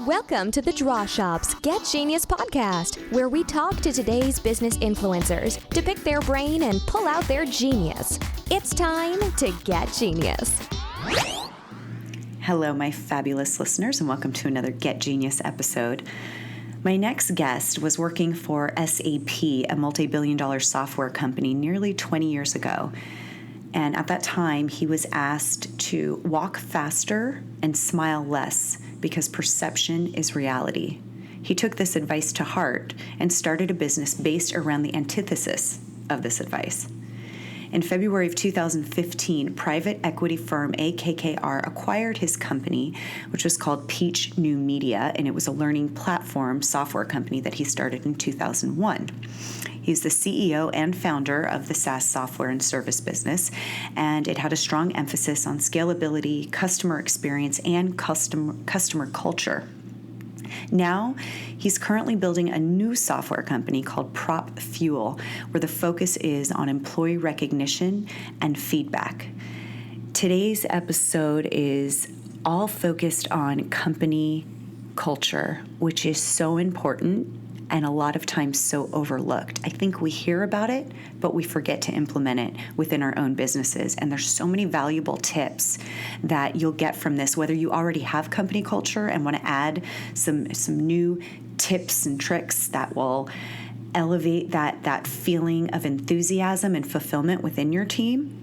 Welcome to the Draw Shop's Get Genius podcast, where we talk to today's business influencers to pick their brain and pull out their genius. It's time to get genius. Hello, my fabulous listeners, and welcome to another Get Genius episode. My next guest was working for SAP, a multi-billion-dollar software company, nearly 20 years ago. And at that time, he was asked to walk faster and smile less because perception is reality. He took this advice to heart and started a business based around the antithesis of this advice. In February of 2015, private equity firm AKKR acquired his company, which was called Peach New Media, and it was a learning platform software company that he started in 2001. He's the CEO and founder of the SaaS software and service business, and it had a strong emphasis on scalability, customer experience, and customer culture. Now, he's currently building a new software company called Propfuel, where the focus is on employee recognition and feedback. Today's episode is all focused on company culture, which is so important and a lot of times so overlooked. I think we hear about it, but we forget to implement it within our own businesses. And there's so many valuable tips that you'll get from this, whether you already have company culture and want to add some new tips and tricks that will elevate that feeling of enthusiasm and fulfillment within your team,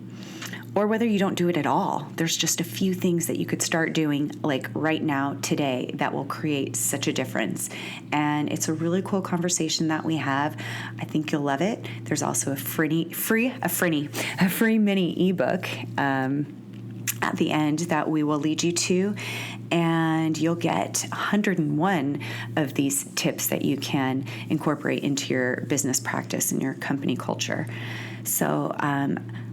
or whether you don't do it at all. There's just a few things that you could start doing like right now, today, that will create such a difference. And it's a really cool conversation that we have. I think you'll love it. There's also a free mini ebook at the end that we will lead you to. And you'll get 101 of these tips that you can incorporate into your business practice and your company culture. So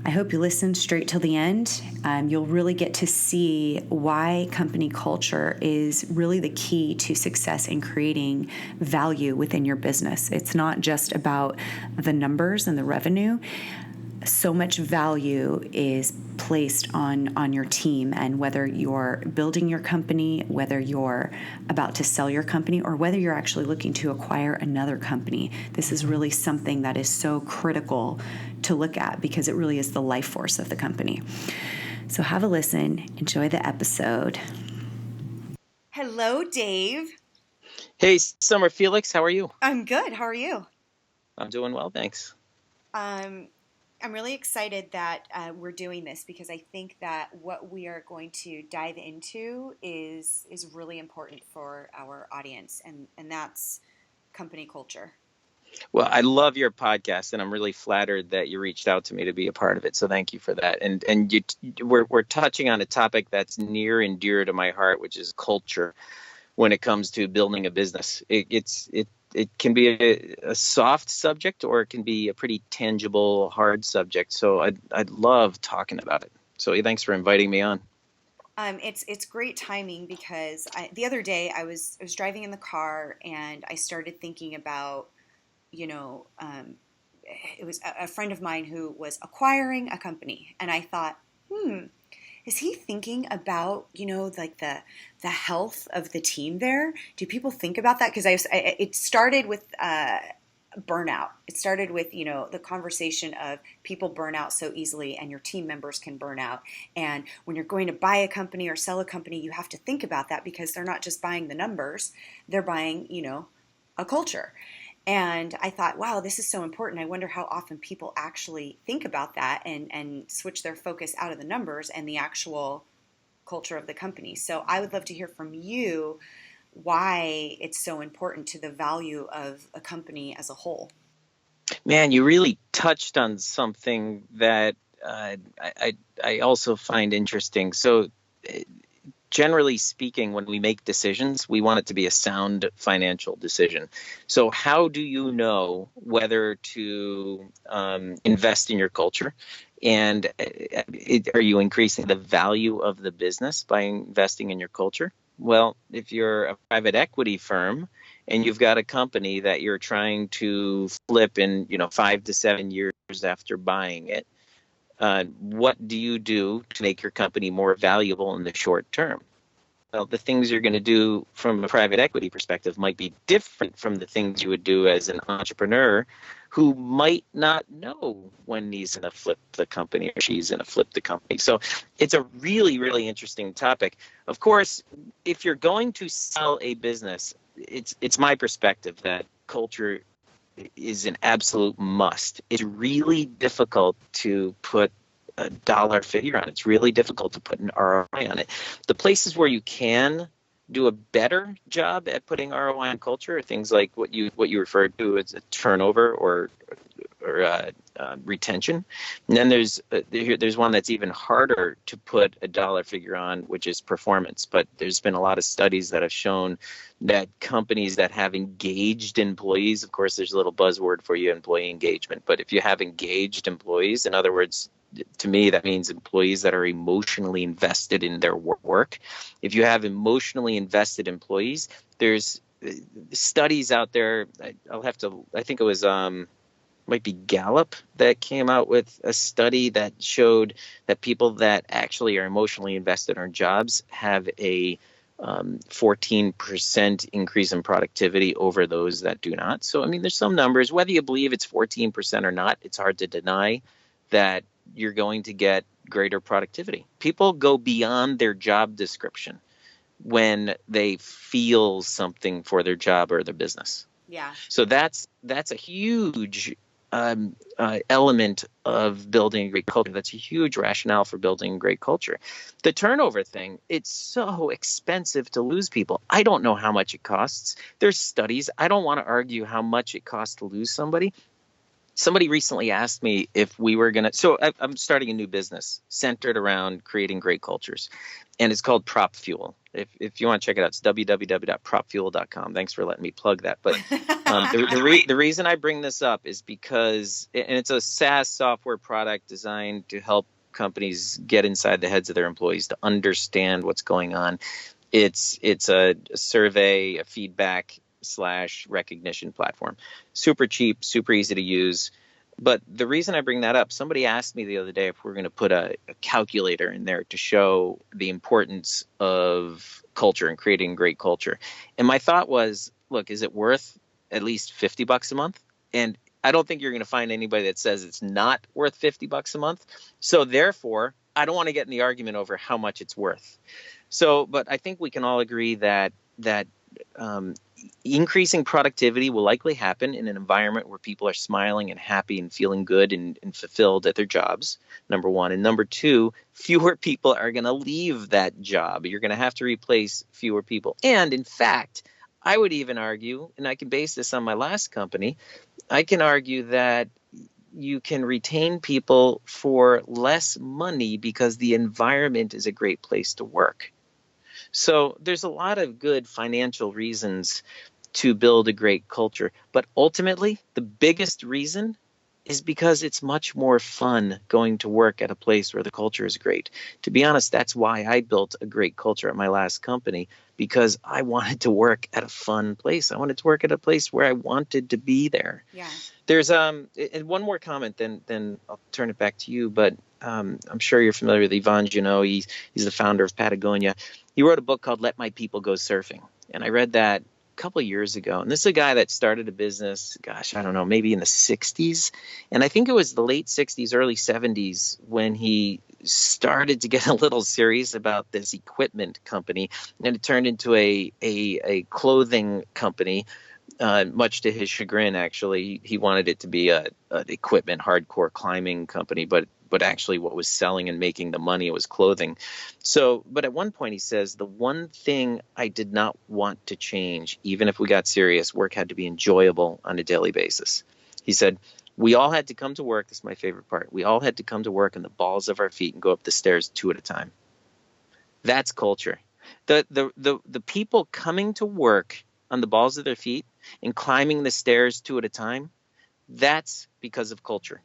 I hope you listen straight till the end. You'll really get to see why company culture is really the key to success in creating value within your business. It's not just about the numbers and the revenue. So much value is placed on your team, and whether you're building your company, whether you're about to sell your company, or whether you're actually looking to acquire another company, this is really something that is so critical to look at because it really is the life force of the company. So have a listen. Enjoy the episode. Hello, Dave. Hey, Summer Felix, how are you? I'm good. How are you? I'm doing well, thanks. I'm really excited that we're doing this because I think that what we are going to dive into is really important for our audience, and that's company culture. Well, I love your podcast, and I'm really flattered that you reached out to me to be a part of it. So thank you for that. And we're touching on a topic that's near and dear to my heart, which is culture. When it comes to building a business, it can be a soft subject, or it can be a pretty tangible, hard subject. So I'd love talking about it. So thanks for inviting me on. It's great timing because the other day I was driving in the car and I started thinking about, it was a friend of mine who was acquiring a company, and I thought, is he thinking about, like the health of the team there? Do people think about that? Because it started with burnout. It started with, the conversation of people burn out so easily and your team members can burn out. And when you're going to buy a company or sell a company, you have to think about that because they're not just buying the numbers, they're buying, a culture. And I thought, wow, this is so important. I wonder how often people actually think about that and switch their focus out of the numbers and the actual culture of the company. So I would love to hear from you why it's so important to the value of a company as a whole. Man, you really touched on something that I also find interesting. So generally speaking, when we make decisions, we want it to be a sound financial decision. So how do you know whether to invest in your culture? And are you increasing the value of the business by investing in your culture? Well, if you're a private equity firm and you've got a company that you're trying to flip in, 5 to 7 years after buying it, what do you do to make your company more valuable in the short term? well, the things you're going to do from a private equity perspective might be different from the things you would do as an entrepreneur who might not know when he's going to flip the company or she's going to flip the company. So it's a really, really interesting topic. Of course, if you're going to sell a business, it's my perspective that culture is an absolute must. It's really difficult to put a dollar figure on it. It's really difficult to put an ROI on it. The places where you can do a better job at putting ROI on culture are things like what you referred to as a turnover or retention. And then there's one that's even harder to put a dollar figure on, which is performance. But there's been a lot of studies that have shown that companies that have engaged employees, of course, there's a little buzzword for you, employee engagement. But if you have engaged employees, in other words, to me, that means employees that are emotionally invested in their work. If you have emotionally invested employees, there's studies out there. I think it was might be Gallup that came out with a study that showed that people that actually are emotionally invested in jobs have a 14% increase in productivity over those that do not. So, I mean, there's some numbers, whether you believe it's 14% or not, it's hard to deny that you're going to get greater productivity. People go beyond their job description when they feel something for their job or their business. Yeah. So that's a huge element of building a great culture. That's a huge rationale for building a great culture. The turnover thing, it's so expensive to lose people. I don't know how much it costs. There's studies. I don't want to argue how much it costs to lose somebody. Somebody recently asked me if we were going to, so I'm starting a new business centered around creating great cultures, and it's called Propfuel. If you want to check it out, it's www.propfuel.com. Thanks for letting me plug that. But the reason I bring this up is because, and it's a SaaS software product designed to help companies get inside the heads of their employees to understand what's going on. It's a survey, a feedback / recognition platform. Super cheap, super easy to use. But the reason I bring that up, somebody asked me the other day if we're going to put a calculator in there to show the importance of culture and creating great culture. And my thought was, look, is it worth at least $50 a month? And I don't think you're going to find anybody that says it's not worth $50 a month. So therefore, I don't want to get in the argument over how much it's worth. So, but I think we can all agree that increasing productivity will likely happen in an environment where people are smiling and happy and feeling good and fulfilled at their jobs, number one. And number two, fewer people are going to leave that job. You're going to have to replace fewer people. And in fact, I would even argue, and I can base this on my last company, I can argue that you can retain people for less money because the environment is a great place to work. So there's a lot of good financial reasons to build a great culture. But ultimately, the biggest reason is because it's much more fun going to work at a place where the culture is great. To be honest, that's why I built a great culture at my last company, because I wanted to work at a fun place. I wanted to work at a place where I wanted to be there. Yeah. There's and one more comment, then I'll turn it back to you. But I'm sure you're familiar with Yvon Junot. He's the founder of Patagonia. He wrote a book called Let My People Go Surfing. And I read that a couple of years ago. And this is a guy that started a business, I don't know, maybe in the 60s. And I think it was the late 60s, early 70s when he started to get a little serious about this equipment company. And it turned into a clothing company. Much to his chagrin, actually, he wanted it to be an equipment, hardcore climbing company, but actually what was selling and making the money was clothing. So, but at one point he says, the one thing I did not want to change, even if we got serious, work had to be enjoyable on a daily basis. He said, we all had to come to work. This is my favorite part. We all had to come to work on the balls of our feet and go up the stairs 2 at a time. That's culture. The people coming to work on the balls of their feet and climbing the stairs 2 at a time, that's because of culture.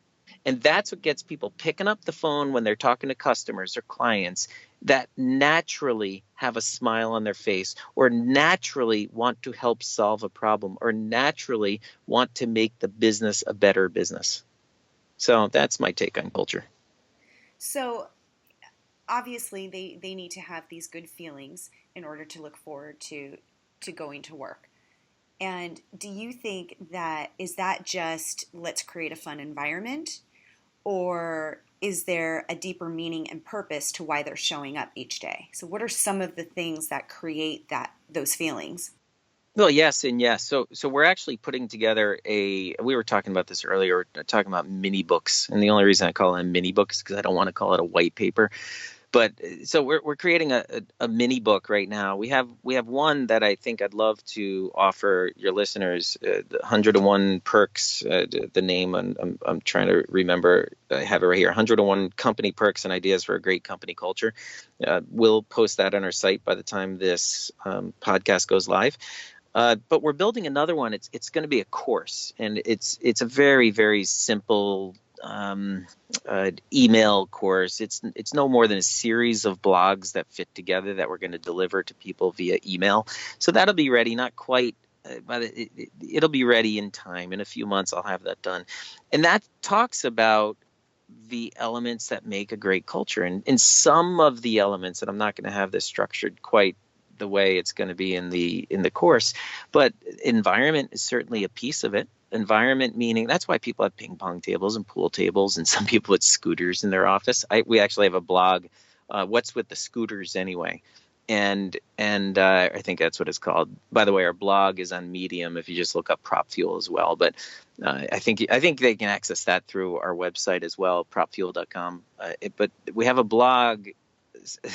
And that's what gets people picking up the phone when they're talking to customers or clients that naturally have a smile on their face, or naturally want to help solve a problem, or naturally want to make the business a better business. So that's my take on culture. So obviously they need to have these good feelings in order to look forward to going to work. And do you think that is that just let's create a fun environment, or is there a deeper meaning and purpose to why they're showing up each day? So what are some of the things that create those feelings? Well, yes and yes. So we're actually putting together we were talking about this earlier, we're talking about mini books. And the only reason I call them mini books is because I don't want to call it a white paper. But so we're creating a mini book right now. We have one that I think I'd love to offer your listeners, the 101 perks, the name, I'm trying to remember. I have it right here, 101 company perks and ideas for a great company culture. We'll post that on our site by the time this podcast goes live. But we're building another one. It's going to be a course, and it's a very, very simple email course. It's no more than a series of blogs that fit together that we're going to deliver to people via email. So that'll be ready, not quite, but it'll be ready in time. In a few months, I'll have that done. And that talks about the elements that make a great culture. And some of the elements, and I'm not going to have this structured quite the way it's going to be in the course, but environment is certainly a piece of it. Environment meaning that's why people have ping pong tables and pool tables, and some people put scooters in their office. We actually have a blog, what's with the scooters anyway, and I think that's what it's called. By the way, our blog is on Medium if you just look up Propfuel as well. But I think they can access that through our website as well, propfuel.com. But we have a blog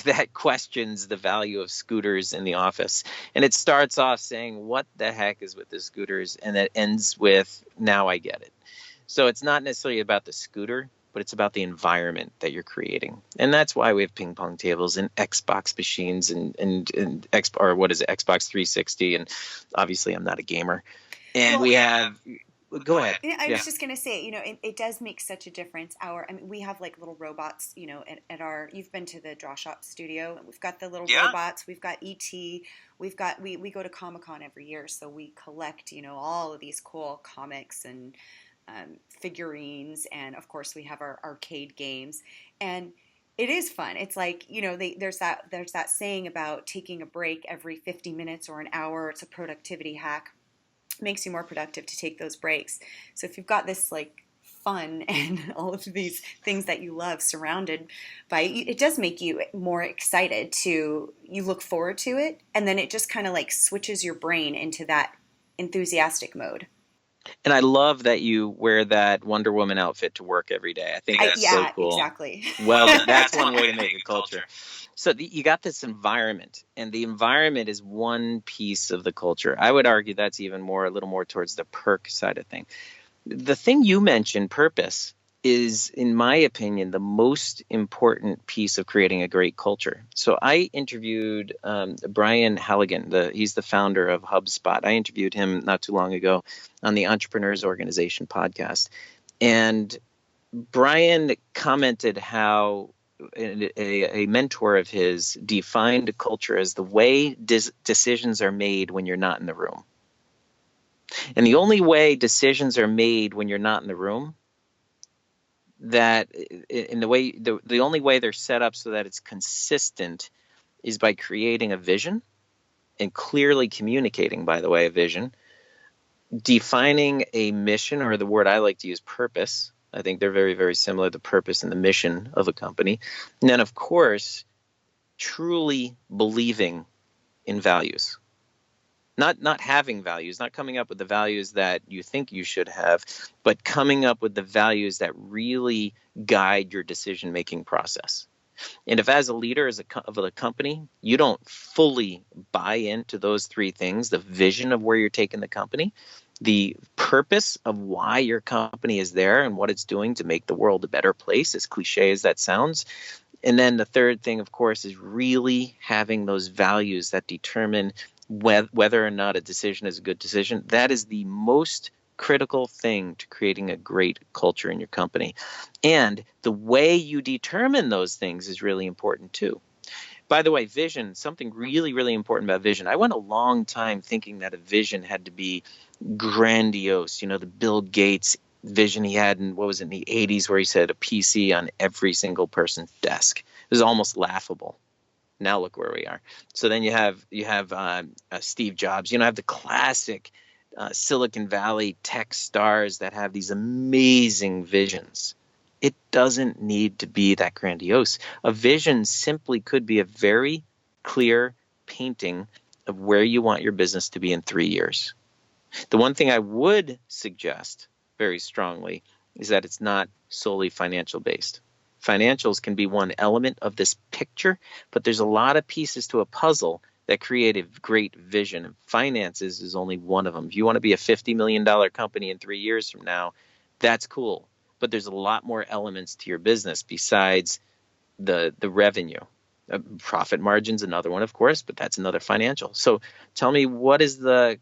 that questions the value of scooters in the office. And it starts off saying, what the heck is with the scooters? And it ends with, now I get it. So it's not necessarily about the scooter, but it's about the environment that you're creating. And that's why we have ping pong tables and Xbox machines and Xbox 360. And obviously I'm not a gamer. And we have... Go ahead. I was just going to say, it does make such a difference. We have like little robots, at our, you've been to the Draw Shop studio, and we've got the little robots, we've got E.T., we go to Comic-Con every year, so we collect, all of these cool comics and figurines, and of course we have our arcade games, and it is fun. It's like, there's that saying about taking a break every 50 minutes or an hour. It's a productivity hack. Makes you more productive to take those breaks. So if you've got this like fun and all of these things that you love surrounded by, it does make you more excited you look forward to it, and then it just kind of like switches your brain into that enthusiastic mode. And I love that you wear that Wonder Woman outfit to work every day. I think that's so cool. Exactly. Well, that's one way to make a culture. So you got this environment, and the environment is one piece of the culture. I would argue that's even a little more towards the perk side of thing. The thing you mentioned, purpose, is, in my opinion, the most important piece of creating a great culture. So I interviewed Brian Halligan. He's the founder of HubSpot. I interviewed him not too long ago on the Entrepreneurs Organization podcast. And Brian commented how a mentor of his defined culture as the way decisions are made when you're not in the room. And the only way decisions are made when you're not in the room, the only way they're set up so that it's consistent is by creating a vision and clearly communicating, by the way, a vision, defining a mission, or the word I like to use, purpose. I think they're very, very similar, the purpose and the mission of a company. And then, of course, truly believing in values. Not having values, not coming up with the values that you think you should have, but coming up with the values that really guide your decision-making process. And if as a leader of a company, you don't fully buy into those three things, the vision of where you're taking the company, the purpose of why your company is there and what it's doing to make the world a better place, as cliche as that sounds. And then the third thing, of course, is really having those values that determine whether or not a decision is a good decision. That is the most critical thing to creating a great culture in your company. And the way you determine those things is really important too. By the way, vision, something really, really important about vision. I went a long time thinking that a vision had to be grandiose. The Bill Gates vision he had in, in the 80s, where he said a PC on every single person's desk. was almost laughable. Now look where we are. So then you have Steve Jobs. You have the classic Silicon Valley tech stars that have these amazing visions. It doesn't need to be that grandiose. A vision simply could be a very clear painting of where you want your business to be in 3 years. The one thing I would suggest very strongly is that it's not solely financial based. Financials can be one element of this picture, but there's a lot of pieces to a puzzle that create a great vision. And finances is only one of them. If you want to be a $50 million company in 3 years from now, that's cool. But there's a lot more elements to your business besides the revenue. Profit margin's another one, of course, but that's another financial. So tell me, what's the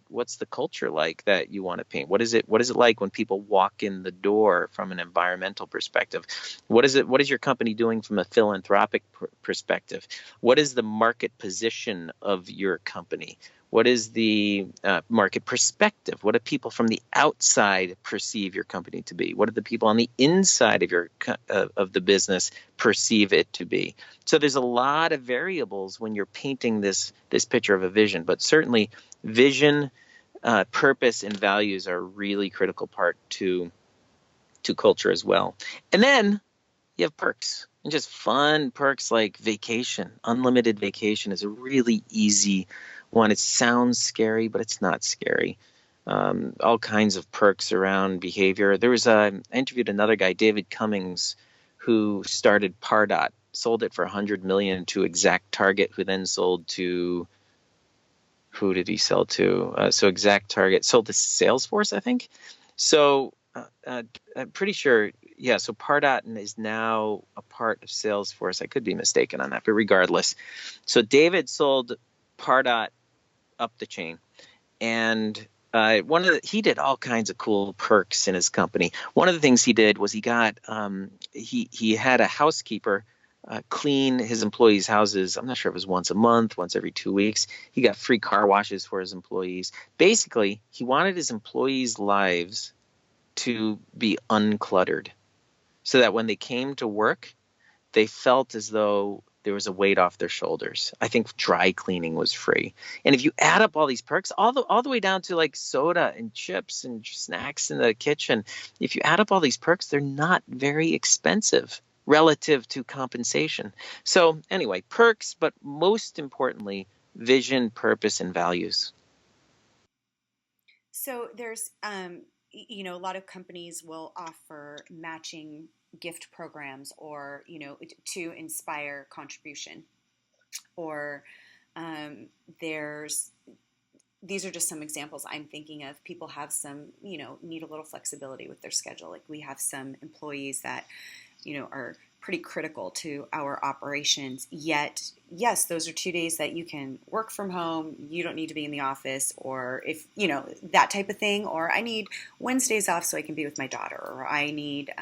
culture like that you want to paint? What is it like when people walk in the door from an environmental perspective? What is your company doing from a philanthropic perspective? What is the market position of your company? What is the market perspective? What do people from the outside perceive your company to be? What do the people on the inside of of the business perceive it to be? So there's a lot of variables when you're painting this picture of a vision, but certainly vision, purpose, and values are a really critical part to culture as well. And then you have perks, and just fun perks like vacation. Unlimited vacation is a really easy one. It sounds scary, but it's not scary. All kinds of perks around behavior. I interviewed another guy, David Cummings, who started Pardot, sold it for $100 million to Exact Target, who then sold to, who did he sell to? So Exact Target sold to Salesforce, I think. So I'm pretty sure, yeah. So Pardot is now a part of Salesforce. I could be mistaken on that, but regardless. So David sold Pardot up the chain, and he did all kinds of cool perks in his company. One of the things he did was he got he had a housekeeper clean his employees' houses. I'm not sure if it was once a month, once every 2 weeks. He got free car washes for his employees. Basically, he wanted his employees' lives to be uncluttered, so that when they came to work, they felt as though there was a weight off their shoulders. I think dry cleaning was free. And if you add up all these perks, all the way down to like soda and chips and snacks in the kitchen, if you add up all these perks, they're not very expensive relative to compensation. So anyway, perks, but most importantly, vision, purpose, and values. So there's, a lot of companies will offer matching gift programs, or to inspire contribution, or these are just some examples I'm thinking of. People have some need a little flexibility with their schedule. Like we have some employees that are pretty critical to our operations, yet yes, those are 2 days that you can work from home. You don't need to be in the office, or if that type of thing. Or I need Wednesdays off so I can be with my daughter, or I need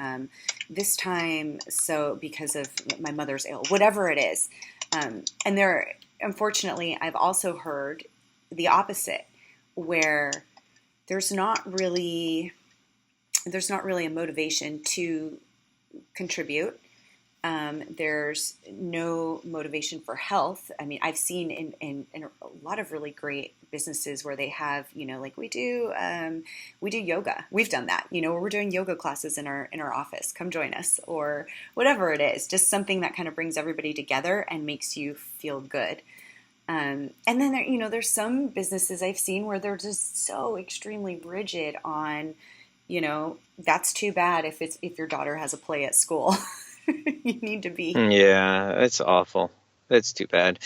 this time so because of my mother's ill, whatever it is. And unfortunately, I've also heard the opposite, where there's not really a motivation to contribute. There's no motivation for health. I mean, I've seen in a lot of really great businesses where they have, like we do yoga. We've done that, where we're doing yoga classes in our office. Come join us, or whatever it is. Just something that kind of brings everybody together and makes you feel good. And then there's some businesses I've seen where they're just so extremely rigid on, that's too bad if your daughter has a play at school. You need to be. Yeah, it's awful. That's too bad.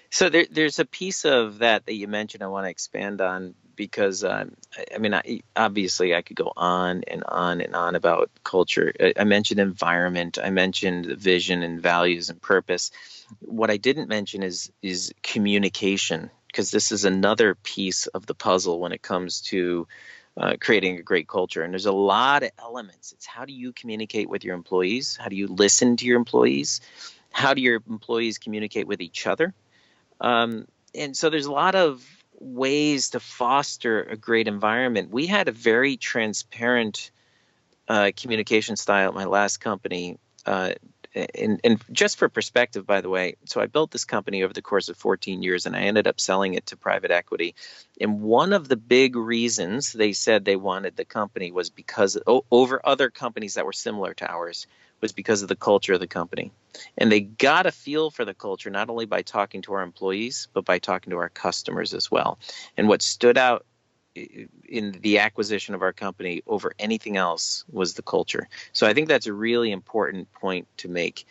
So there's a piece of that you mentioned I want to expand on, because obviously I could go on and on and on about culture. I mentioned environment. I mentioned vision and values and purpose. What I didn't mention is communication, because this is another piece of the puzzle when it comes to creating a great culture. And there's a lot of elements. It's how do you communicate with your employees? How do you listen to your employees? How do your employees communicate with each other? And so there's a lot of ways to foster a great environment. We had a very transparent communication style at my last company. and just for perspective, by the way, so I built this company over the course of 14 years, and I ended up selling it to private equity. And one of the big reasons they said they wanted the company was because over other companies that were similar to ours was because of the culture of the company. And they got a feel for the culture not only by talking to our employees, but by talking to our customers as well. And what stood out in the acquisition of our company over anything else was the culture. So I think that's a really important point to make.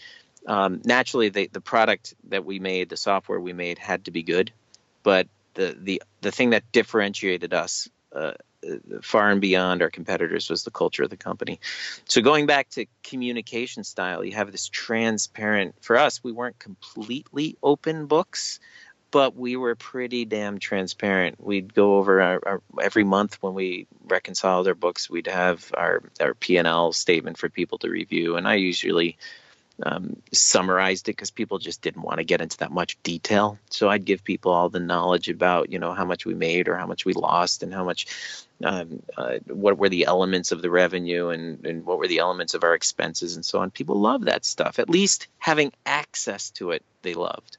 Naturally, the product that we made, the software we made, had to be good, but the thing that differentiated us far and beyond our competitors was the culture of the company. So going back to communication style, you have this transparent. For us, we weren't completely open books, but we were pretty damn transparent. We'd go over our every month when we reconciled our books, we'd have our P&L statement for people to review. And I usually summarized it because people just didn't want to get into that much detail. So I'd give people all the knowledge about, how much we made or how much we lost and how much, what were the elements of the revenue and what were the elements of our expenses and so on. People love that stuff. At least having access to it, they loved.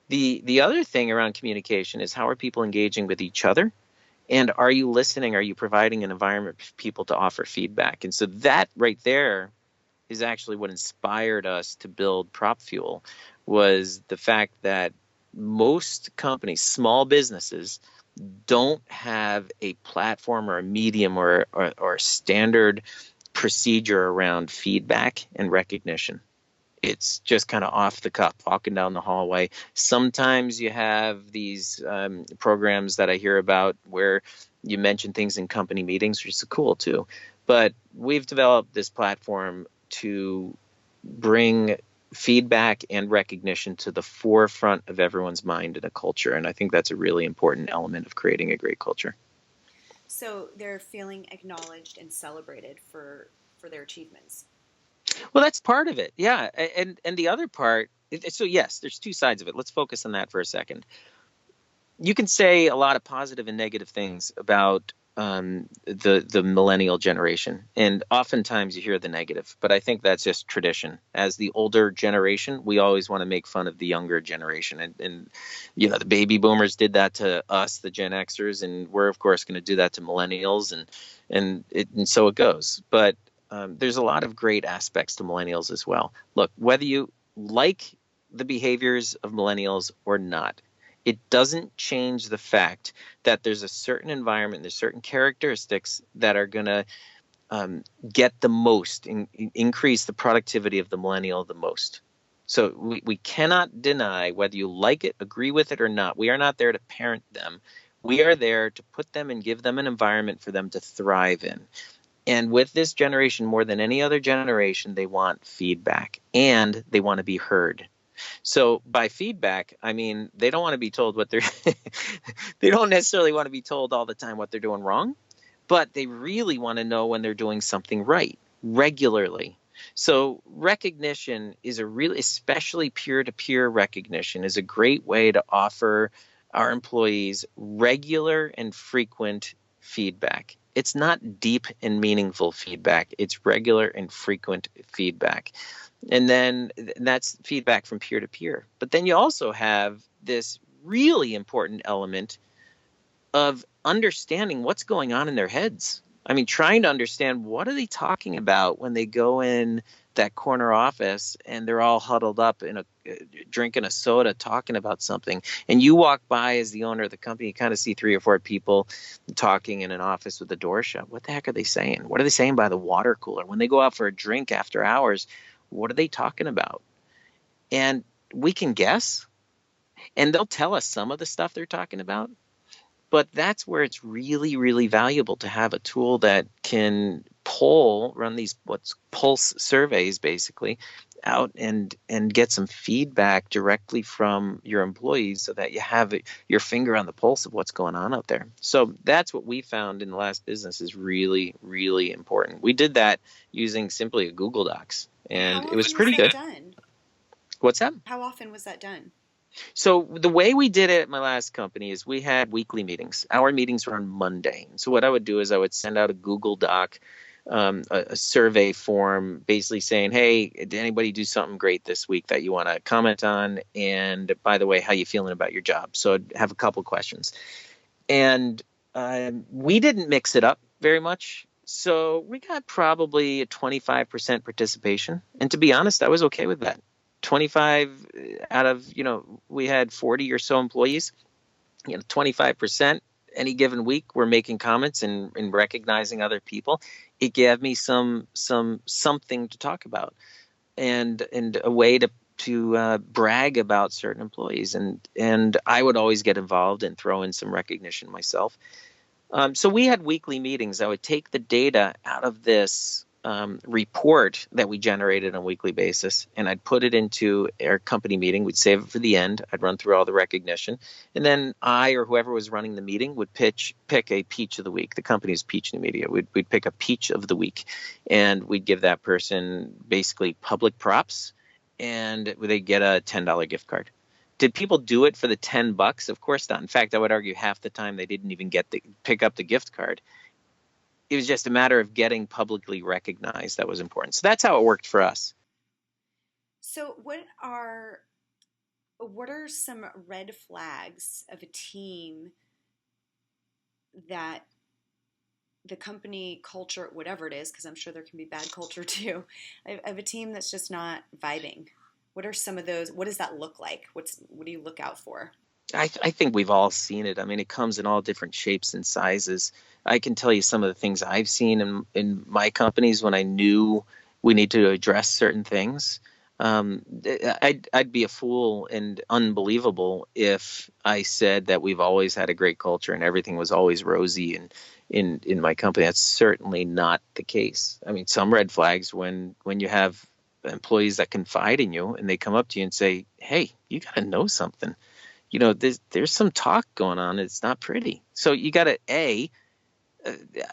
The other thing around communication is, how are people engaging with each other? And are you listening? Are you providing an environment for people to offer feedback? And so that right there is actually what inspired us to build Propfuel, was the fact that most companies, small businesses, don't have a platform or a medium or a standard procedure around feedback and recognition. It's just kind of off the cuff, walking down the hallway. Sometimes you have these programs that I hear about where you mention things in company meetings, which is cool too. But we've developed this platform to bring feedback and recognition to the forefront of everyone's mind in a culture. And I think that's a really important element of creating a great culture. So they're feeling acknowledged and celebrated for their achievements. Well, that's part of it. Yeah. And the other part, so yes, there's two sides of it. Let's focus on that for a second. You can say a lot of positive and negative things about the millennial generation. And oftentimes you hear the negative, but I think that's just tradition. As the older generation, we always want to make fun of the younger generation. And the baby boomers did that to us, the Gen Xers, and we're of course going to do that to millennials, and so it goes. But there's a lot of great aspects to millennials as well. Look, whether you like the behaviors of millennials or not, it doesn't change the fact that there's a certain environment, there's certain characteristics that are going to get the most, increase the productivity of the millennial the most. So we cannot deny, whether you like it, agree with it or not, we are not there to parent them. We are there to put them and give them an environment for them to thrive in. And with this generation, more than any other generation, they want feedback and they want to be heard. So by feedback, I mean, they don't want to be told what they don't necessarily want to be told all the time what they're doing wrong, but they really want to know when they're doing something right regularly. So recognition is especially peer-to-peer recognition, is a great way to offer our employees regular and frequent feedback. It's not deep and meaningful feedback. It's regular and frequent feedback. And then that's feedback from peer to peer. But then you also have this really important element of understanding what's going on in their heads. I mean, trying to understand, what are they talking about when they go in that corner office and they're all huddled up drinking a soda, talking about something. And you walk by as the owner of the company, you kind of see 3 or 4 people talking in an office with the door shut. What the heck are they saying? What are they saying by the water cooler? When they go out for a drink after hours, what are they talking about? And we can guess, and they'll tell us some of the stuff they're talking about. But that's where it's really, really valuable to have a tool that can run these pulse surveys basically out and get some feedback directly from your employees so that you have your finger on the pulse of what's going on out there. So that's what we found in the last business is really, really important. We did that using simply a Google Docs, and it was pretty good. Done? What's that? How often was that done? So the way we did it at my last company is we had weekly meetings. Our meetings were on Monday. So what I would do is I would send out a Google Doc a survey form basically saying, hey, did anybody do something great this week that you want to comment on? And by the way, how you feeling about your job? So I'd have a couple questions. And we didn't mix it up very much. So we got probably a 25% participation. And to be honest, I was okay with that. 25 out of, we had 40 or so employees, 25% any given week we're making comments and recognizing other people. It gave me something to talk about and a way to brag about certain employees. And I would always get involved and throw in some recognition myself. So we had weekly meetings. I would take the data out of this report that we generated on a weekly basis, and I'd put it into our company meeting. We'd save it for the end. I'd run through all the recognition. And then I or whoever was running the meeting would pick a peach of the week. The company's Peach New Media. We'd pick a peach of the week, and we'd give that person basically public props, and they get a $10 gift card. Did people do it for the $10? Of course not. In fact, I would argue half the time they didn't even pick up the gift card. It was just a matter of getting publicly recognized that was important. So that's how it worked for us. So what are some red flags of a team that the company culture, whatever it is, because I'm sure there can be bad culture too, of a team that's just not vibing? What are some of those? What does that look like? What do you look out for? I think we've all seen it. I mean, it comes in all different shapes and sizes. I can tell you some of the things I've seen in my companies when I knew we need to address certain things. I'd be a fool and unbelievable if I said that we've always had a great culture and everything was always rosy in my company. That's certainly not the case. I mean, some red flags when you have employees that confide in you and they come up to you and say, hey, you got to know something. There's some talk going on. It's not pretty. So you got to,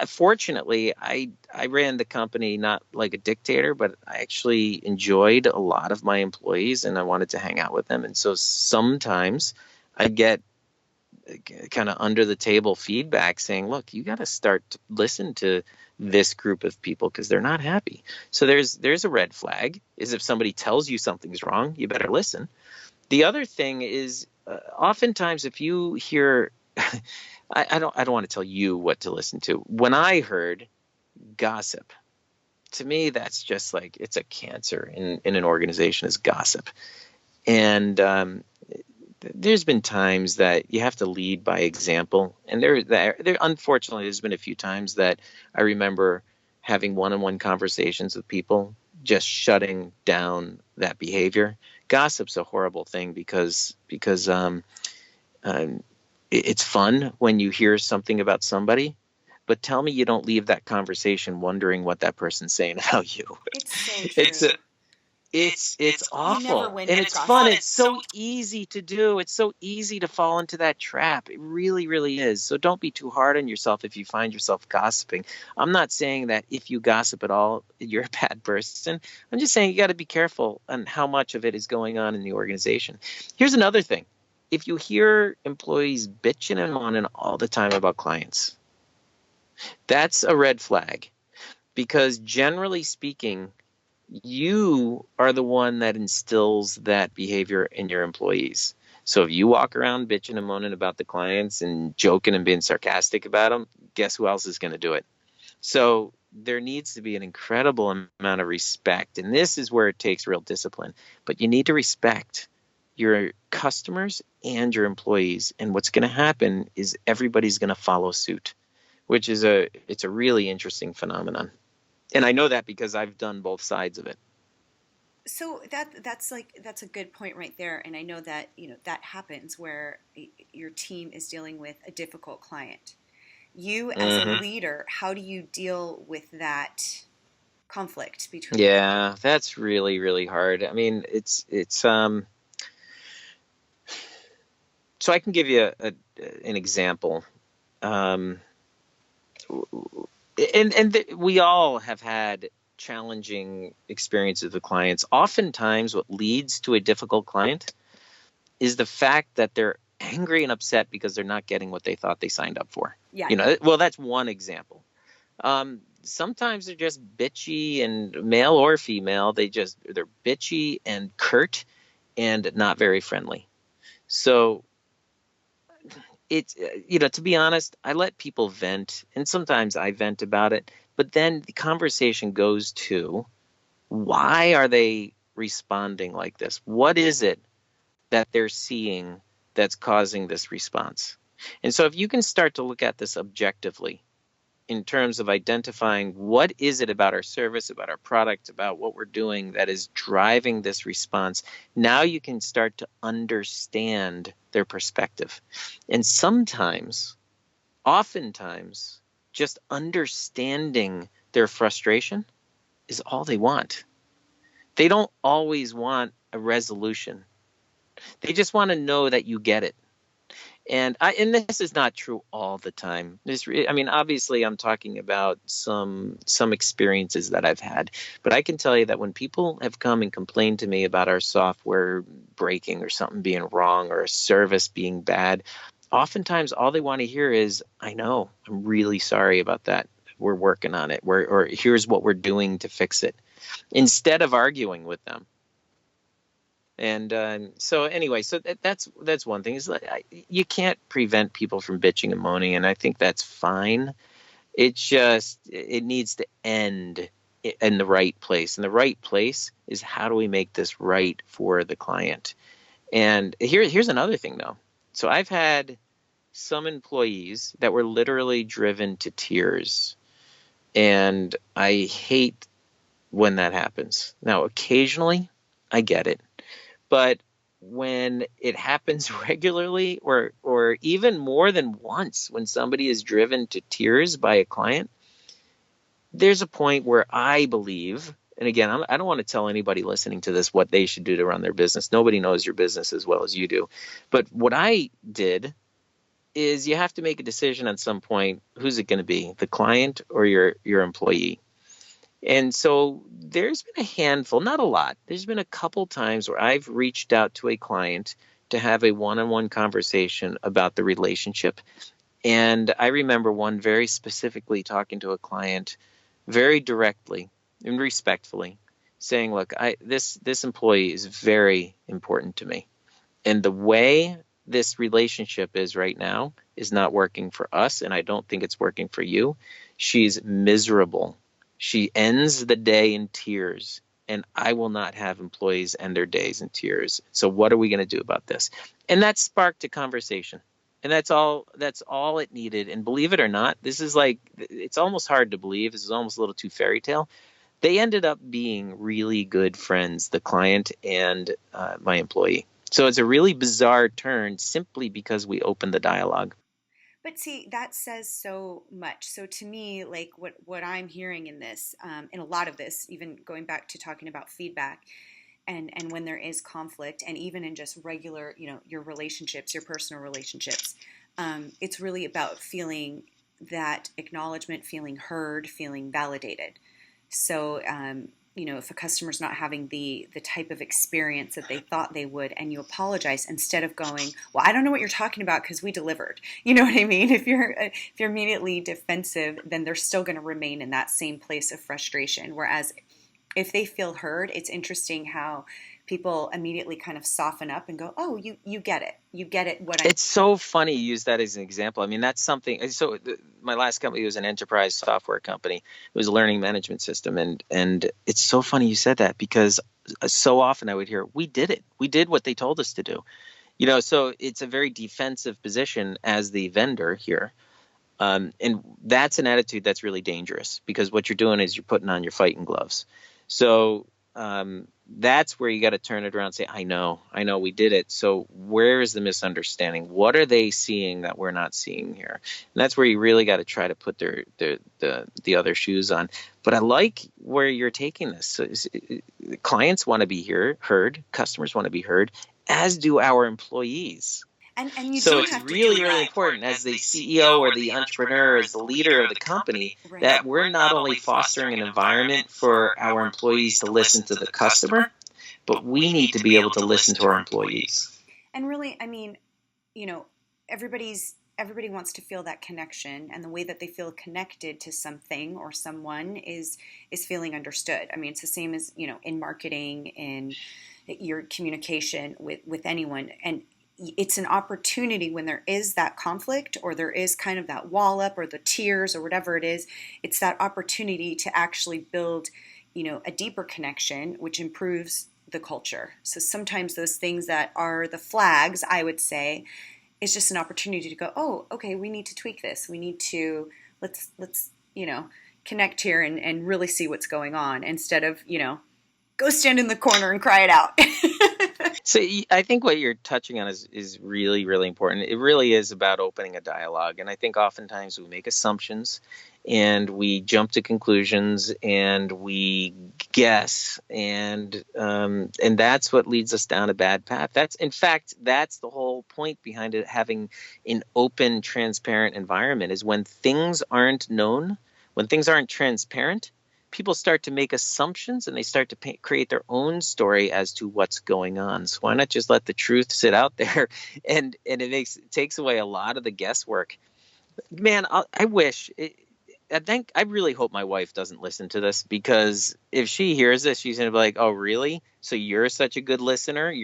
fortunately, I ran the company not like a dictator, but I actually enjoyed a lot of my employees and I wanted to hang out with them. And so sometimes I get kind of under the table feedback saying, look, you got to start to listen to this group of people because they're not happy. So there's a red flag is if somebody tells you something's wrong, you better listen. The other thing is oftentimes if you hear, I don't want to tell you what to listen to. When I heard gossip, to me, that's just like it's a cancer in an organization is gossip. And there's been times that you have to lead by example. And there unfortunately, there's been a few times that I remember having one-on-one conversations with people just shutting down that behavior. Gossip's a horrible thing because it's fun when you hear something about somebody, but tell me you don't leave that conversation wondering what that person's saying about you. It's so true. It's awful and it's fun. It's so easy to do. It's so easy to fall into that trap. It really, really is. So don't be too hard on yourself if you find yourself gossiping. I'm not saying that if you gossip at all, you're a bad person. I'm just saying you got to be careful on how much of it is going on in the organization. Here's another thing. If you hear employees bitching and moaning all the time about clients, that's a red flag because generally speaking, you are the one that instills that behavior in your employees. So if you walk around bitching and moaning about the clients and joking and being sarcastic about them, guess who else is going to do it? So there needs to be an incredible amount of respect. And this is where it takes real discipline. But you need to respect your customers and your employees. And what's going to happen is everybody's going to follow suit, which is it's a really interesting phenomenon. And I know that because I've done both sides of it. So that's a good point right there. And I know that, that happens where your team is dealing with a difficult client. You as a leader, how do you deal with that conflict between? Yeah, that's really, really hard. I mean, it's so I can give you an example. We all have had challenging experiences with clients. Oftentimes what leads to a difficult client is the fact that they're angry and upset because they're not getting what they thought they signed up for. Yeah. Well, that's one example. Sometimes they're just bitchy, and male or female, they're bitchy and curt and not very friendly. So it's, to be honest, I let people vent, and sometimes I vent about it, but then the conversation goes to, why are they responding like this? What is it that they're seeing that's causing this response? And so if you can start to look at this objectively in terms of identifying what is it about our service, about our product, about what we're doing that is driving this response, now you can start to understand their perspective. And oftentimes, just understanding their frustration is all they want. They don't always want a resolution. They just want to know that you get it. And this is not true all the time. Obviously, I'm talking about some experiences that I've had. But I can tell you that when people have come and complained to me about our software breaking or something being wrong or a service being bad, oftentimes all they want to hear is, I know, I'm really sorry about that. We're working on it. Or here's what we're doing to fix it, instead of arguing with them. And so that's one thing. Is you can't prevent people from bitching and moaning, and I think that's fine. It needs to end in the right place. And the right place is, how do we make this right for the client? And here's another thing, though. So I've had some employees that were literally driven to tears, and I hate when that happens. Now, occasionally, I get it. But when it happens regularly, or even more than once, when somebody is driven to tears by a client, there's a point where I believe, and again, I don't want to tell anybody listening to this what they should do to run their business. Nobody knows your business as well as you do. But what I did is, you have to make a decision at some point. Who's it going to be, the client or your employee? And so there's been a handful, not a lot. There's been a couple times where I've reached out to a client to have a one-on-one conversation about the relationship. And I remember one very specifically talking to a client very directly and respectfully, saying, look, this employee is very important to me. And the way this relationship is right now is not working for us, and I don't think it's working for you. She's miserable. She ends the day in tears, and I will not have employees end their days in tears. So what are we going to do about this? And that sparked a conversation. And that's all it needed. And believe it or not, this is it's almost hard to believe. This is almost a little too fairy tale. They ended up being really good friends, the client and my employee. So it's a really bizarre turn, simply because we opened the dialogue. But see, that says so much. So to me, like what I'm hearing in this, in a lot of this, even going back to talking about feedback, and when there is conflict, and even in just regular, your relationships, your personal relationships, it's really about feeling that acknowledgement, feeling heard, feeling validated. So if a customer's not having the type of experience that they thought they would, and you apologize, instead of going, well, I don't know what you're talking about because we delivered. You know what I mean? If you're immediately defensive, then they're still going to remain in that same place of frustration. Whereas if they feel heard, it's interesting how people immediately kind of soften up and go, oh, you get it. You get it. It's so funny you use that as an example. I mean, that's something. So my last company was an enterprise software company. It was a learning management system. And it's so funny you said that, because so often I would hear, we did it. We did what they told us to do. So it's a very defensive position as the vendor here. And that's an attitude that's really dangerous, because what you're doing is you're putting on your fighting gloves. So that's where you got to turn it around and say, I know we did it. So where is the misunderstanding? What are they seeing that we're not seeing here? And that's where you really got to try to put the other shoes on. But I like where you're taking this. So, clients want to be heard, customers want to be heard, as do our employees. And you so don't it's have to really, do really that. important as the CEO or the entrepreneur, as the leader of the company, Right. that we're not only fostering an environment for our employees to listen to the customer, but we need to be able to listen to our employees. And really, I mean, everybody's everybody wants to feel that connection, and the way that they feel connected to something or someone is feeling understood. I mean, it's the same as, in marketing, in your communication with anyone. And it's an opportunity when there is that conflict, or there is kind of that wall up, or the tears, or whatever it is. It's that opportunity to actually build, a deeper connection, which improves the culture. So sometimes those things that are the flags, I would say, is just an opportunity to go, oh, okay, we need to tweak this. We need to, let's connect here and really see what's going on, instead of, go stand in the corner and cry it out. So I think what you're touching on is really, really important. It really is about opening a dialogue. And I think oftentimes we make assumptions and we jump to conclusions and we guess, and that's what leads us down a bad path. That's the whole point behind it, having an open, transparent environment, is when things aren't known, when things aren't transparent, people start to make assumptions and they start to create their own story as to what's going on. So why not just let the truth sit out there, and it takes away a lot of the guesswork. Man, I really hope my wife doesn't listen to this, because if she hears this, she's going to be like, oh, really? So you're such a good listener?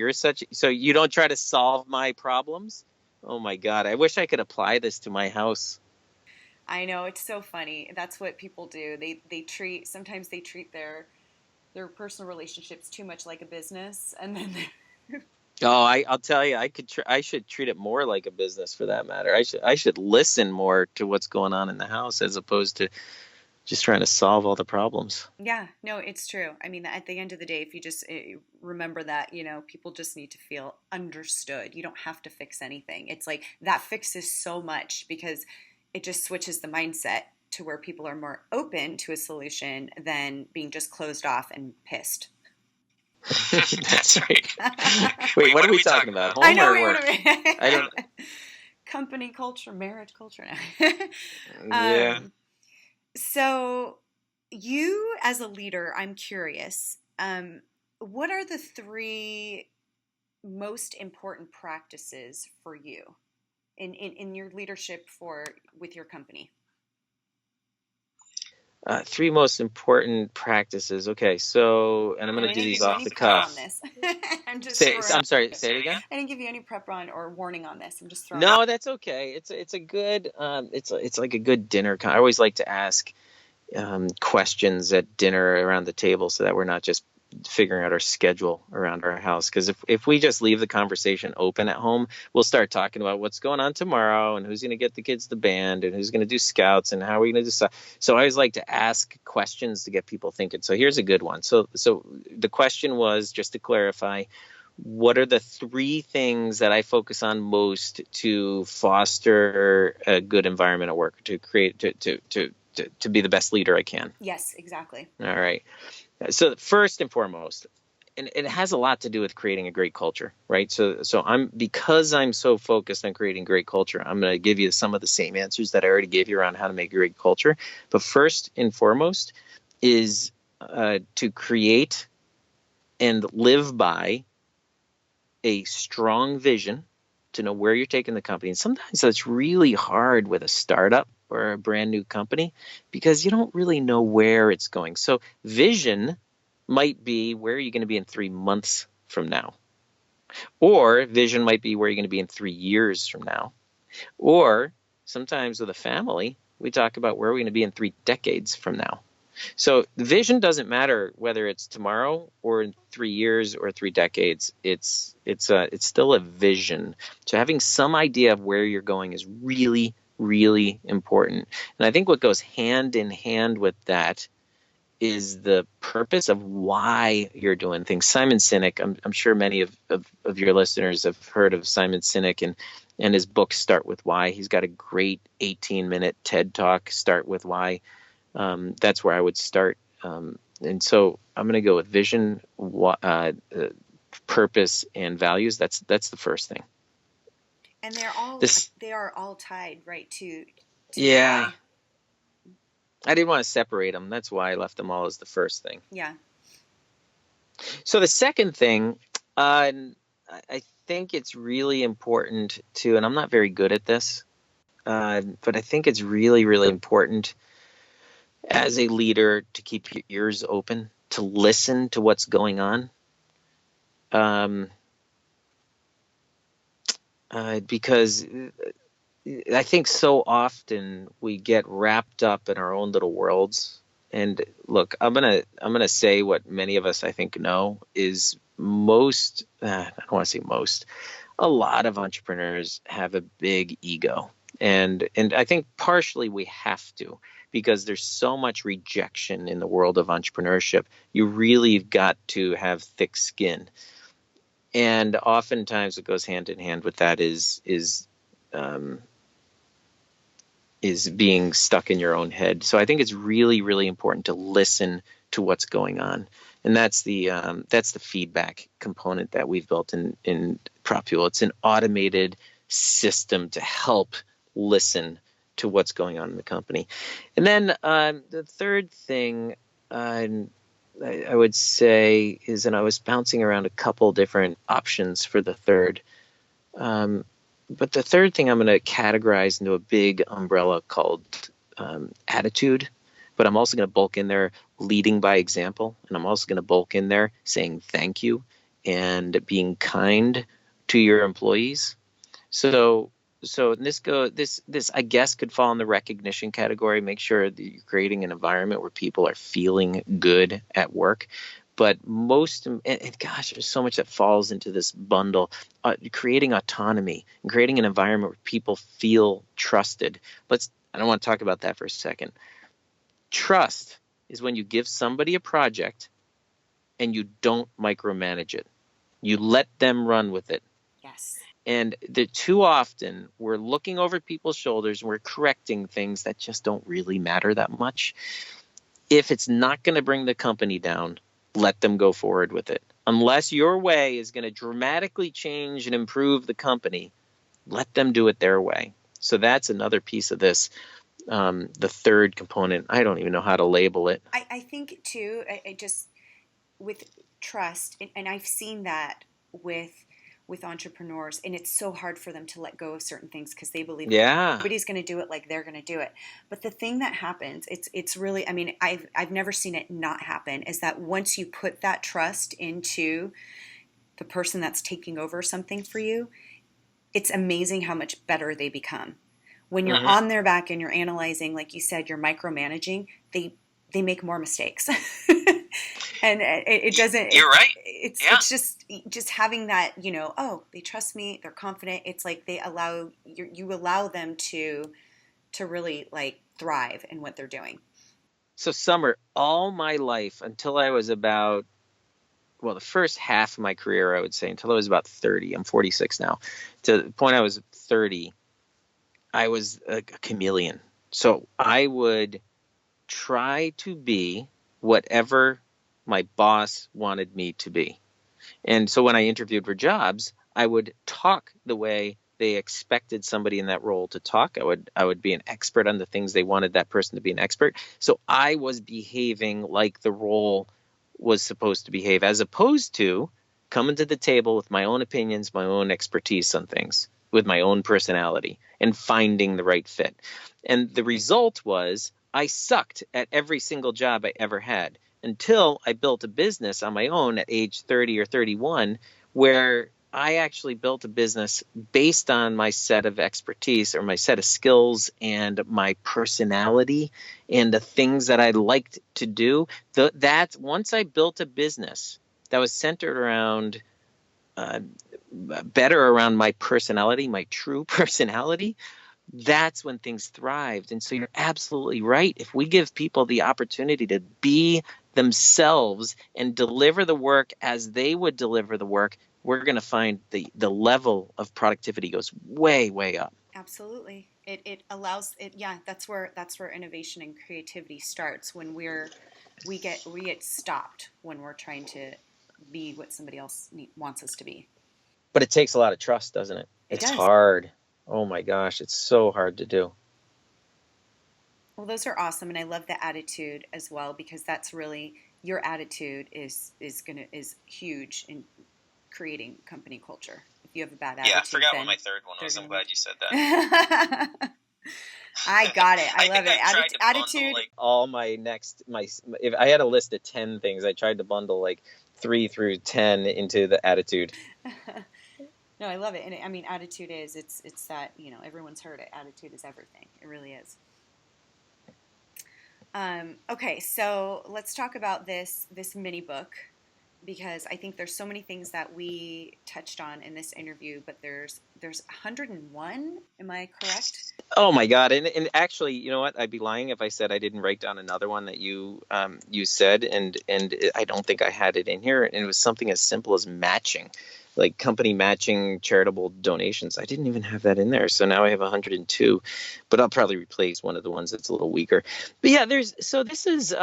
So you don't try to solve my problems? Oh my God, I wish I could apply this to my house. I know, it's so funny. That's what people do. Sometimes they treat their personal relationships too much like a business, and then Oh, I'll tell you, I should treat it more like a business, for that matter. I should listen more to what's going on in the house, as opposed to just trying to solve all the problems. Yeah, no, it's true. I mean, at the end of the day, if you just remember that, people just need to feel understood. You don't have to fix anything. It's like that fixes so much, because it just switches the mindset to where people are more open to a solution than being just closed off and pissed. That's right. Wait, what are we talking about? Home I know, or work? I don't. Company culture, marriage culture. Yeah. So you, as a leader, I'm curious, what are the 3 most important practices for you in your leadership with your company? 3 most important practices. Okay, so, and I'm going to do these off the cuff. I'm sorry. Say it again. I didn't give you any prep on or warning on this. I'm just throwing. No, that's okay. It's a good. It's like a good dinner. I always like to ask questions at dinner around the table, so that we're not just figuring out our schedule around our house. Because if we just leave the conversation open at home, we'll start talking about what's going on tomorrow, and who's going to get the kids the band, and who's going to do scouts, and how are we going to decide. So I always like to ask questions to get people thinking. So here's a good one. So the question was, just to clarify, what are the 3 things that I focus on most to foster a good environment at work, to create, to be the best leader I can? Yes, exactly. All right. So first and foremost, and it has a lot to do with creating a great culture, right? So because I'm so focused on creating great culture, I'm going to give you some of the same answers that I already gave you around how to make a great culture. But first and foremost is to create and live by a strong vision, to know where you're taking the company. And sometimes that's really hard with a startup or a brand new company, because you don't really know where it's going. So vision might be, where are you going to be in 3 months from now? Or vision might be, where are you going to be in 3 years from now? Or sometimes with a family, we talk about, where are we going to be in 3 decades from now? So the vision doesn't matter whether it's tomorrow or in 3 years or 3 decades. It's still a vision. So having some idea of where you're going is really, really important. And I think what goes hand in hand with that is the purpose of why you're doing things. Simon Sinek, I'm sure many of your listeners have heard of Simon Sinek and his book, Start With Why. He's got a great 18-minute TED Talk, Start With Why. That's where I would start. And so I'm going to go with vision, purpose, and values. That's the first thing. And they are all tied, right, to yeah. why. I didn't want to separate them. That's why I left them all as the first thing. Yeah. So the second thing, I think it's really important to, and I'm not very good at this, But I think it's really, really important as a leader to keep your ears open, to listen to what's going on. Because I think so often we get wrapped up in our own little worlds. And look, I'm gonna say what many of us I think know is most. I don't want to say most. A lot of entrepreneurs have a big ego, and I think partially we have to, because there's so much rejection in the world of entrepreneurship. You really have got to have thick skin, and oftentimes what goes hand in hand with that is being stuck in your own head. So I think it's really, really important to listen to what's going on, and that's the feedback component that we've built in Propfuel. It's an automated system to help listen to what's going on in the company. And then the third thing I would say is, and I was bouncing around a couple different options for the third. But the third thing I'm going to categorize into a big umbrella called attitude. But I'm also going to bulk in there leading by example. And I'm also going to bulk in there saying thank you and being kind to your employees. So this I guess could fall in the recognition category. Make sure that you're creating an environment where people are feeling good at work. But most, and gosh, there's so much that falls into this bundle, creating autonomy and creating an environment where people feel trusted. I don't want to talk about that for a second. Trust is when you give somebody a project and you don't micromanage it. You let them run with it. Yes. And too often we're looking over people's shoulders and we're correcting things that just don't really matter that much. If it's not going to bring the company down, let them go forward with it. Unless your way is going to dramatically change and improve the company, let them do it their way. So that's another piece of this. The third component, I don't even know how to label it. I think too, I just with trust, and I've seen that with entrepreneurs, and it's so hard for them to let go of certain things because they believe nobody's going to do it like they're going to do it. But the thing that happens, it's really, I mean, I've never seen it not happen, is that once you put that trust into the person that's taking over something for you, it's amazing how much better they become. When you're on their back and you're analyzing, like you said, you're micromanaging, they make more mistakes. And it doesn't. You're right. It's just having that, oh, they trust me, they're confident. It's like you allow them to really like thrive in what they're doing. So Summer, all my life until I was about, well, the first half of my career, I would say, until I was about 30. I'm 46 now. To the point I was 30, I was a chameleon. So I would try to be whatever my boss wanted me to be. And so when I interviewed for jobs, I would talk the way they expected somebody in that role to talk. I would be an expert on the things they wanted that person to be an expert. So I was behaving like the role was supposed to behave, as opposed to coming to the table with my own opinions, my own expertise on things, with my own personality, and finding the right fit. And the result was I sucked at every single job I ever had, until I built a business on my own at age 30 or 31, where I actually built a business based on my set of expertise, or my set of skills, and my personality and the things that I liked to do. That once I built a business that was centered around better around my personality, my true personality, that's when things thrived. And so you're absolutely right. If we give people the opportunity to be themselves and deliver the work as they would deliver the work, we're going to find the level of productivity goes way, way up. Absolutely. It allows it. Yeah, that's where innovation and creativity starts, when we get stopped when we're trying to be what somebody else wants us to be. But it takes a lot of trust, doesn't it? It It's does. hard. Oh my gosh, it's so hard to do. Well, those are awesome, and I love the attitude as well, because that's really, your attitude is huge in creating company culture. If you have a bad attitude, Yeah, I forgot what my third one was. I'm glad you said that. I got it. I love think it. I tried to bundle, Attitude. like, all if I had a list of 10 things, I tried to bundle like 3 through 10 into the attitude. No, I love it. And I mean, attitude is, it's that, everyone's heard it. Attitude is everything. It really is. Okay, so let's talk about this mini book, because I think there's so many things that we touched on in this interview, but there's 101. Am I correct? Oh my God. And actually, you know what? I'd be lying if I said I didn't write down another one that you said, and I don't think I had it in here. And it was something as simple as matching, like company matching charitable donations. I didn't even have that in there. So now I have 102, but I'll probably replace one of the ones that's a little weaker. But yeah, this is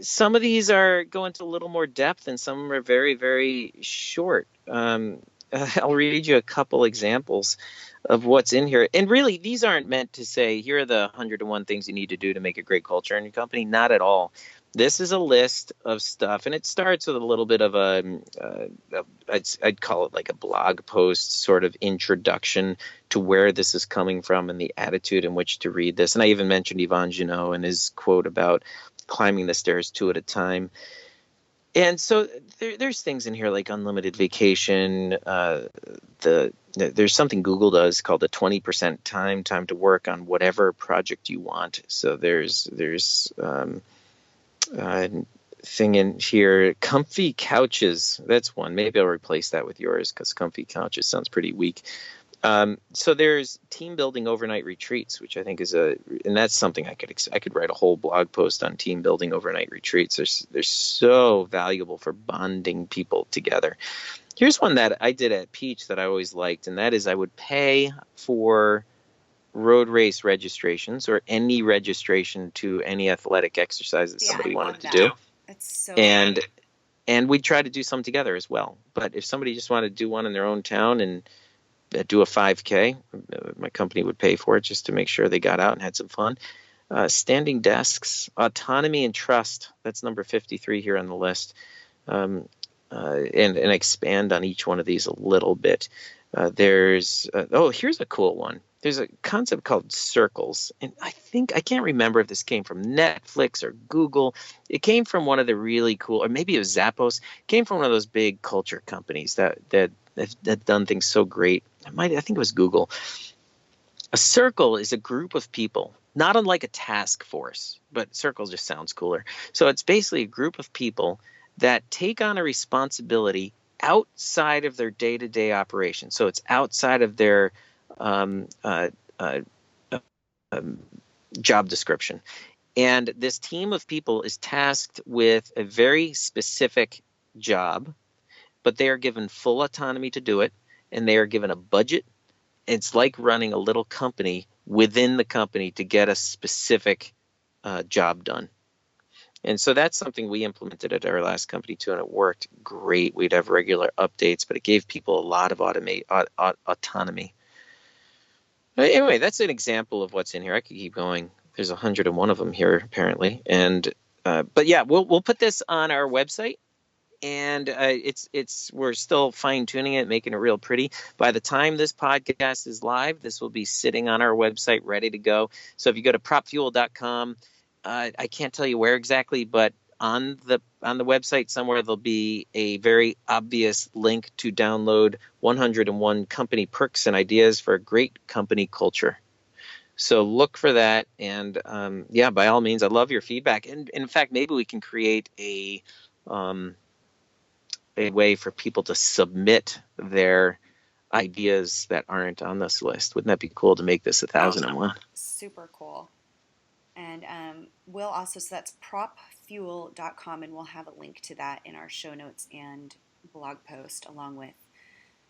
some of these are go into a little more depth, and some are very, very short. I'll read you a couple examples of what's in here. And really, these aren't meant to say, here are the 101 things you need to do to make a great culture in your company. Not at all. This is a list of stuff, and it starts with a little bit of I'd call it like a blog post sort of introduction to where this is coming from and the attitude in which to read this. And I even mentioned Yvon Junot and his quote about climbing the stairs 2 at a time. And so there's things in here like unlimited vacation. There's something Google does called the 20% time to work on whatever project you want. So there's thing in here, comfy couches. That's one. Maybe I'll replace that with yours, because comfy couches sounds pretty weak. So there's team building overnight retreats, which I think is and that's something I could write a whole blog post on team building overnight retreats. They're so valuable for bonding people together. Here's one that I did at Peach that I always liked, and that is I would pay for road race registrations or any registration to any athletic exercise that somebody wanted to do. That's so and we'd try to do some together as well. But if somebody just wanted to do one in their own town and do a 5K, my company would pay for it just to make sure they got out and had some fun. Standing desks, autonomy and trust. That's number 53 here on the list. And expand on each one of these a little bit. Here's a cool one. There's a concept called circles. And I can't remember if this came from Netflix or Google. It came from one of the really cool, or maybe it was Zappos. It came from one of those big culture companies that done things so great. I think it was Google. A circle is a group of people, not unlike a task force, but circle just sounds cooler. So it's basically a group of people that take on a responsibility outside of their day-to-day operation. So it's outside of their job description. And this team of people is tasked with a very specific job, but they are given full autonomy to do it, and they are given a budget. It's like running a little company within the company to get a specific job done. And so that's something we implemented at our last company too, and it worked great. We'd have regular updates, but it gave people a lot of autonomy. But anyway, that's an example of what's in here. I could keep going. There's 101 of them here apparently, and but yeah, we'll put this on our website. And we're still fine tuning it, making it real pretty. By the time this podcast is live, this will be sitting on our website, ready to go. So if you go to propfuel.com, I can't tell you where exactly, but on the website somewhere there'll be a very obvious link to download 101 company perks and ideas for a great company culture. So look for that, and by all means, I love your feedback. And in fact, maybe we can create a way for people to submit their ideas that aren't on this list. Wouldn't that be cool to make this 1,001? Super cool. And we'll also, so that's propfuel.com, and we'll have a link to that in our show notes and blog post, along with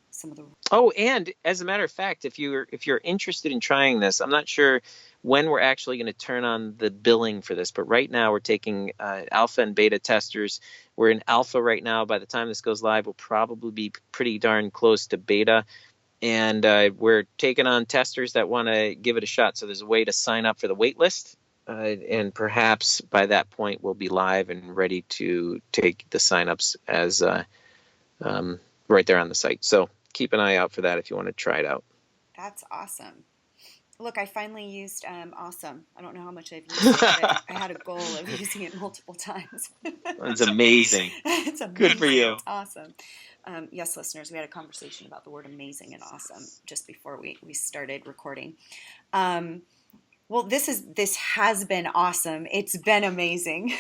some of the... Oh, and as a matter of fact, if you're interested in trying this, I'm not sure when we're actually going to turn on the billing for this, but right now we're taking alpha and beta testers. We're in alpha right now. By the time this goes live, we'll probably be pretty darn close to beta. And we're taking on testers that want to give it a shot. So there's a way to sign up for the wait list. And perhaps by that point, we'll be live and ready to take the signups as right there on the site. So keep an eye out for that if you want to try it out. That's awesome. Look, I finally used Awesome. I don't know how much I've used it, but I had a goal of using it multiple times. That's amazing. It's amazing. Good for you. It's awesome. Yes, listeners, we had a conversation about the word amazing and awesome just before we started recording. Well, this has been awesome. It's been amazing.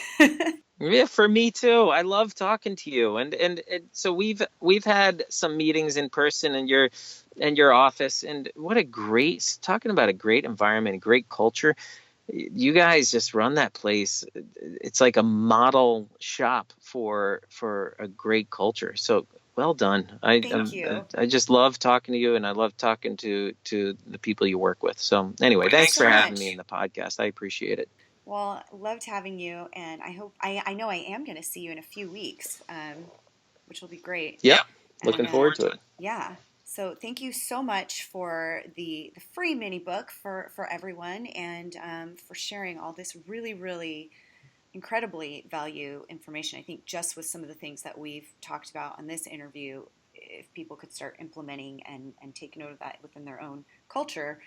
Yeah, for me too. I love talking to you, and so we've had some meetings in person in your office, and talking about a great environment, a great culture. You guys just run that place. It's like a model shop for a great culture. So well done. Thank you. I just love talking to you, and I love talking to the people you work with. So anyway, thanks for having me in the podcast. I appreciate it. Well, loved having you, and I know I am going to see you in a few weeks, which will be great. Yep, looking forward to it. Yeah. So thank you so much for the free mini book for everyone, and for sharing all this really, really incredibly value information. I think just with some of the things that we've talked about on this interview, if people could start implementing and take note of that within their own culture,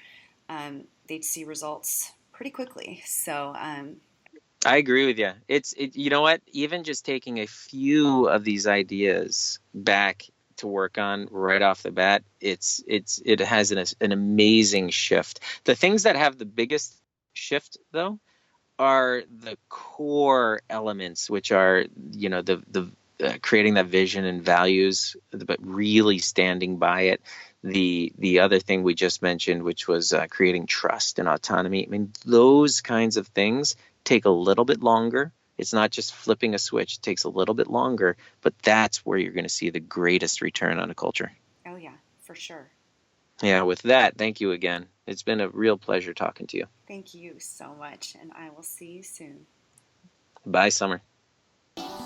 they'd see results pretty quickly. So I agree with you. You know what? Even just taking a few of these ideas back to work on right off the bat, it has an amazing shift. The things that have the biggest shift, though, are the core elements, which are, the creating that vision and values, but really standing by it. The other thing we just mentioned, which was creating trust and autonomy. I mean, those kinds of things take a little bit longer. It's not just flipping a switch. It takes a little bit longer, but that's where you're going to see the greatest return on a culture. Oh, yeah, for sure. Yeah, with that, thank you again. It's been a real pleasure talking to you. Thank you so much, and I will see you soon. Bye, Summer.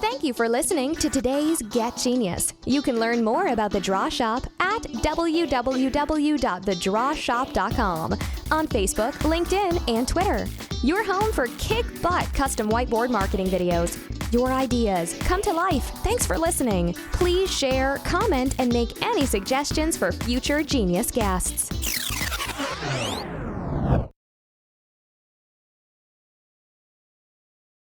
Thank you for listening to today's Get Genius. You can learn more about The Draw Shop at www.thedrawshop.com, on Facebook, LinkedIn, and Twitter. Your home for kick-butt custom whiteboard marketing videos. Your ideas come to life. Thanks for listening. Please share, comment, and make any suggestions for future Genius guests.